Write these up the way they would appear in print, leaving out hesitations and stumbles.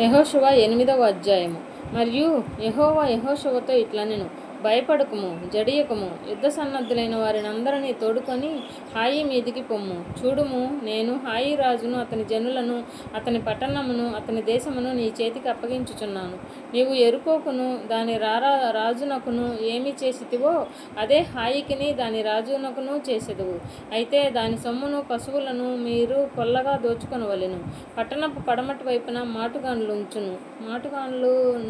యెహోషువ 8వ అధ్యాయము. మరియు యెహోవా యెహోషువతో ఇట్లనెను, భయపడకుము, జడియకుము, యుద్ధ సన్నద్ధులైన వారినందరినీ తోడుకొని హాయి మీదికి పొమ్ము. చూడుము, నేను హాయి రాజును, అతని జనులను, అతని పట్టణమును, అతని దేశమును నీ చేతికి అప్పగించుచున్నాను. నీవు ఎరుకోకును దాని రాజునకును ఏమి చేసితివో అదే హాయికిని దాని రాజునకును చేసెదవు. అయితే దాని సొమ్మును పశువులను మీరు కొల్లగా దోచుకొనవలెను. పట్టణపు పడమటి వైపున మాటుగాన్లు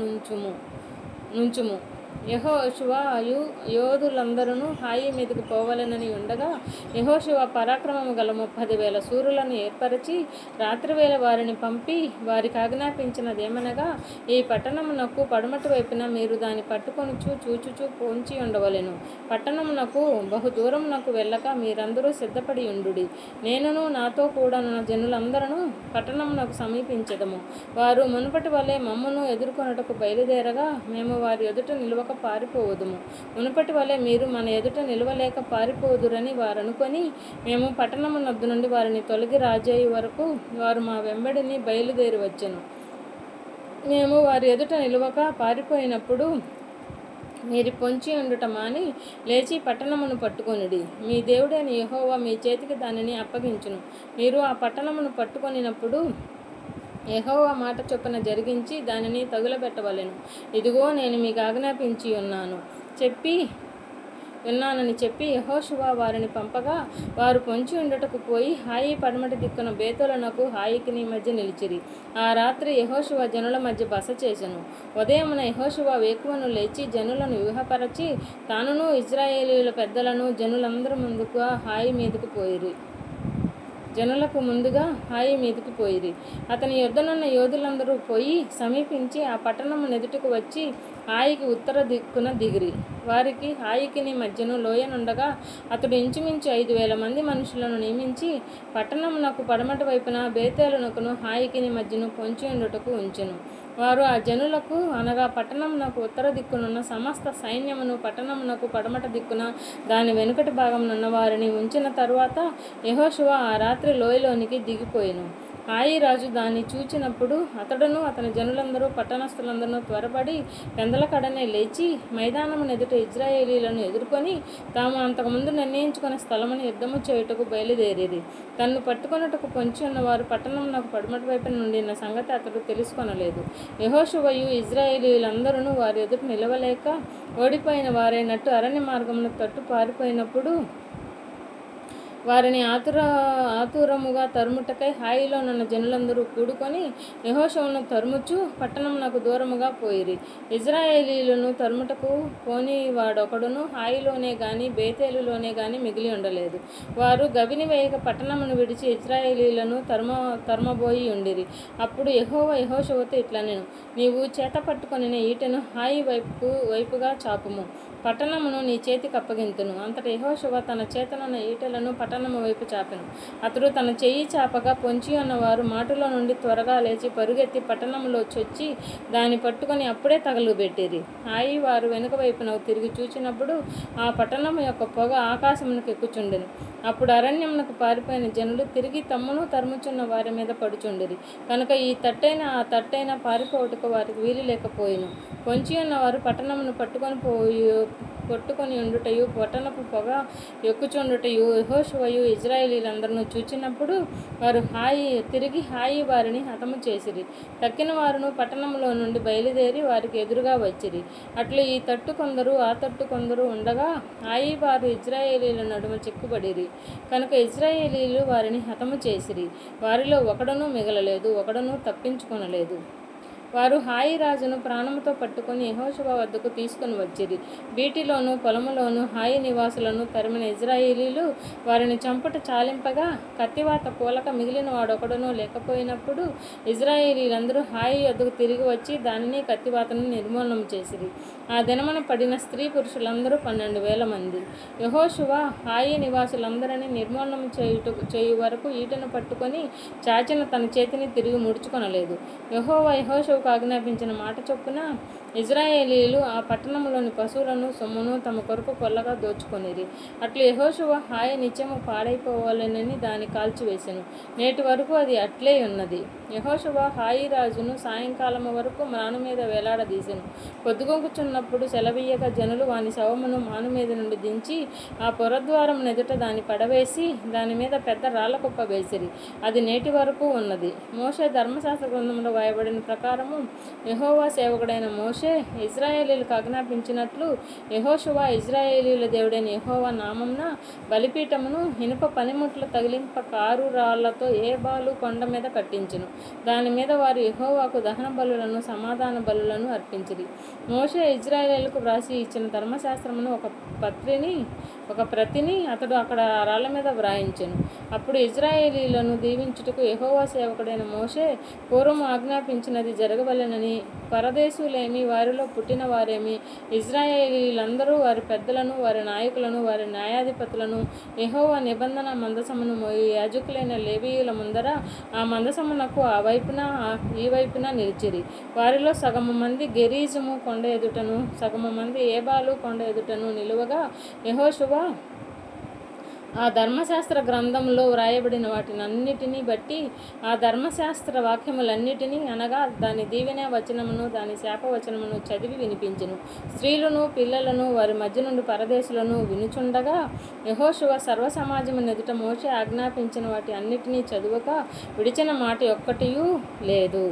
నుంచుము. యెహోషువయు యోధులందరూ హాయి మీదకు పోవలెనని ఉండగా, యెహోషువ పరాక్రమము గల 30,000 శూరులను ఏర్పరచి రాత్రివేళ వారిని పంపి వారికి ఆజ్ఞాపించినదేమనగా, ఈ పట్టణమునకు పడమటి వైపున మీరు దాన్ని పట్టుకొనుచు చూచుచూ పొంచి ఉండవలెను. పట్టణమునకు బహుదూరమునకు వెళ్ళక మీరందరూ సిద్ధపడి ఉండుడి. నేనును నాతో కూడానున్న జనులందరూ పట్టణమునకు సమీపించెదము. వారు మునుపటి వలె మమ్మును ఎదుర్కొనుటకు బయలుదేరగా, మేము వారి ఎదుట నిలువక పారిపోవుదుము. మునుపటి వలె మీరు మన ఎదుట నిలవలేక పారిపోదురని వారనుకొని, మేము పట్టణమునొద్ద నుండి వారిని తొలగి రాజయ్య వరకు వారు మా వెంబడిని బయలుదేరి వచ్చెను. మేము వారి ఎదుట నిలువక పారిపోయినప్పుడు మీరు పొంచి ఉండుట మాని లేచి పట్టణమును పట్టుకొనుడి. మీ దేవుడైన యెహోవా మీ చేతికి దానిని అప్పగించును. మీరు ఆ పట్టణమును పట్టుకొనినప్పుడు యెహోవా మాట చొప్పున జరిగించి దానిని తగులబెట్టవలెను. ఇదిగో నేను మీకు ఆజ్ఞాపించి ఉన్నానని చెప్పి యెహోషువ వారిని పంపగా, వారు పొంచి ఉండుటకు పోయి హాయి పడమటి దిక్కున బేతేలునకు హాయికిని మధ్య నిలిచిరి. ఆ రాత్రి యెహోషువ జనుల మధ్య బస చేసెను. ఉదయమున యెహోషువ వేకువను లేచి జనులను వ్యూహపరచి తానును ఇశ్రాయేలీయుల పెద్దలను జనులకు ముందుగా హాయి మీదికి పోయిరి. అతని యొద్దనున్న యోధులందరూ పోయి సమీపించి ఆ పట్టణము నెదుటకు వచ్చి హాయికి ఉత్తర దిక్కున దిగిరి. వారికి హాయికిని మధ్యను లోయనుండగా అతడు ఇంచుమించు 5,000 మంది మనుషులను నియమించి పట్టణమునకు పడమటి వైపున బేతేలునకును హాయికిని మధ్యను పొంచి ఉండుటకు ఉంచెను. వారు ఆ జనులకు, అనగా పట్టణమునకు ఉత్తర దిక్కునున్న సమస్త సైన్యమును పట్టణమునకు పడమటి దిక్కున దాని వెనుకటి భాగమునున్న వారిని ఉంచిన తరువాత యెహోషువ ఆ రాత్రి లోయలోనికి దిగిపోయెను. హాయి రాజు దాన్ని చూచినప్పుడు అతడును అతని జనులందరూ పట్టణస్థులందరూ త్వరపడి పెందలకడనే లేచి మైదానమున ఎదుట ఇశ్రాయేలీయులను ఎదుర్కొని తాము అంతకుముందు నిర్ణయించుకున్న స్థలమును యుద్ధము చేయుటకు బయలుదేరిరి. తన్ను పట్టుకొనుటకు పొంచి ఉన్నవారు పట్టణమునకు పడమటి వైపున నుండిన సంగతి అతడు తెలుసుకొనలేదు. యెహోషువయు ఇశ్రాయేలీయులందరూ వారి ఎదుట నిలవలేక ఓడిపోయిన వారైనట్టు అరణ్య మార్గమున తట్టు పారిపోయినప్పుడు వారిని ఆతురముగా తరుముటకై హాయిలోనున్న జనులందరూ కూడుకొని యెహోషువను తరుముచు పట్టణమునకు దూరముగా పోయిరి. ఇశ్రాయేలీయులను తరుముటకు పోని వాడొకడును హాయిలోనే గాని బేతేలులోనే గాని మిగిలి ఉండలేదు. వారు గవిని వేయక పట్టణమును విడిచి ఇశ్రాయేలీయులను తరుమబోయి ఉండిరి. అప్పుడు యెహోవా యెహోషువతో ఇట్లనెను, నీవు చేత పట్టుకొనిన ఈటెను హాయి వైపుగా చాపుము. పట్టణమును నీ చేతికి అప్పగింతును. అంతటా యెహోషువ తన చేతనున్న ఈటెలను పట్టణము వైపు చాపెను. అతడు తన చెయ్యి చాపగా పొంచి ఉన్నవారు మాటులో నుండి త్వరగా లేచి పరుగెత్తి పట్టణములో చొచ్చి దాన్ని పట్టుకొని అప్పుడే తగలుబెట్టిరి. హాయి వారు వెనుక వైపున తిరిగి చూచినప్పుడు ఆ పట్టణము యొక్క పొగ ఆకాశమునకు ఎక్కుచుండెను. అప్పుడు అరణ్యమునకు పారిపోయిన జనులు తిరిగి తమ్మును తరుముచున్న వారి మీద పడుచుండిరి. కనుక ఈ తట్టైన ఆ తట్టైన పారిపోవుటకు వారికి వీలు లేకపోయెను. పొంచి ఉన్నవారు పట్టణమును పట్టుకొని ఉండుటయు పట్టణపు పొగ ఎక్కుచుండుటయు యెహోషువయు ఇశ్రాయేలీయులందరూ చూచినప్పుడు వారు తిరిగి హాయి వారిని హతము చేసిరి. తక్కిన వారును పట్టణములో నుండి బయలుదేరి వారికి ఎదురుగా వచ్చిరి. అట్లు ఈ తట్టు కొందరు ఆ తట్టు కొందరు ఉండగా హాయి వారు ఇశ్రాయేలీయుల నడుమ చిక్కుబడిరి. కనుక ఇశ్రాయేలీయులు వారిని హతము చేసిరి. వారిలో ఒకడును మిగలలేదు, ఒకడును తప్పించుకొనలేదు. వారు హాయి రాజును ప్రాణముతో పట్టుకొని యెహోషువ వద్దకు తీసుకొని వచ్చిరి. బీటిలోను పొలములోను హాయి నివాసులను తరిమిన ఇశ్రాయేలీయులు వారిని చంపుట చాలింపగా కత్తివాత కూలక మిగిలిన వాడొకడును లేకపోయినప్పుడు ఇశ్రాయేలీయులందరూ హాయి వద్దకు తిరిగి వచ్చి దానిని కత్తివాతను నిర్మూలనం చేసిరి. ఆ దినమున పడిన స్త్రీ పురుషులందరూ 12,000 మంది. యెహోషువ హాయి నివాసులందరినీ నిర్మూలనం చేయు వరకు ఈటెను పట్టుకొని చాచిన తన చేతిని తిరిగి ముడుచుకొనలేదు. యెహోవా యెహోషువ యెహోషువకు ఆజ్ఞాపించిన మాట చొప్పున ఇశ్రాయేలీయులు ఆ పట్టణంలోని పశువులను సొమ్మును తమ కొరకు కొల్లగా దోచుకొనిరి. అట్లు యెహోషువ హాయి నిత్యము పాడైపోవాలనని దాన్ని కాల్చివేసెను. నేటి వరకు అది అట్లే ఉన్నది. యెహోషువ హాయి రాజును సాయంకాలము వరకు మాను మీద వేలాడదీసెను. పొద్దుగొంకుచున్నప్పుడు సెలవీయగా జనులు వాని శవమును మాను మీద నుండి దించి ఆ పురద్వారం ఎదుట దాన్ని పడవేసి దాని మీద పెద్ద రాళ్ల కుప్ప వేసిరి. అది నేటి వరకు ఉన్నది. మోషే ధర్మశాస్త్ర గ్రంథంలో వ్రాయబడిన ప్రకారము యెహోవా సేవకుడైన మోషే ఇశ్రాయేలీయులకు ఆజ్ఞాపించినట్లు యెహోషువ ఇశ్రాయేలీయుల దేవుడైన యెహోవా నామమున బలిపీఠమును ఇనుప పనిముట్లు తగిలింప కారు రాళ్లతో ఏబాలు కొండ మీద కట్టించెను. దాని మీద వారు యెహోవాకు దహన బలులను సమాధాన బలులను అర్పించిరి. మోషే ఇశ్రాయేలీయులకు వ్రాసి ఇచ్చిన ధర్మశాస్త్రమును ఒక ప్రతిని అతడు అక్కడ ఆ రాళ్ల మీద వ్రాయించెను. అప్పుడు ఇశ్రాయేలీయులను దీవించుటకు యెహోవా సేవకుడైన మోషే పూర్వము ఆజ్ఞాపించినది జరగవలెనని పరదేశులేమి వారిలో పుట్టిన వారేమి ఇశ్రాయేలీయులందరూ వారి పెద్దలను వారి నాయకులను వారి న్యాయాధిపతులను యెహోవా నిబంధన మందసమును మోయు యాజకులైన లేవీయుల ముందర ఆ మందసమునకు ఆ వైపున ఈ వైపున నిలిచిరి. వారిలో సగము మంది గెరీజుము కొండ ఎదుటను సగము మంది ఏబాలు కొండ ఎదుటను నిలువగా యెహోషువ ఆ ధర్మశాస్త్ర గ్రంథంలో వ్రాయబడిన వాటినన్నిటినీ బట్టి ఆ ధర్మశాస్త్ర వాక్యములన్నిటినీ అనగా దాని దీవెన వచనమును దాని శాపవచనమును చదివి వినిపించెను. స్త్రీలను పిల్లలను వారి మధ్య నుండి పరదేశులను వినుచుండగా యెహోషువ సర్వసమాజము ఎదుట మోషే ఆజ్ఞాపించిన వాటి అన్నిటినీ చదువక విడిచిన మాట ఒక్కటియూ లేదు.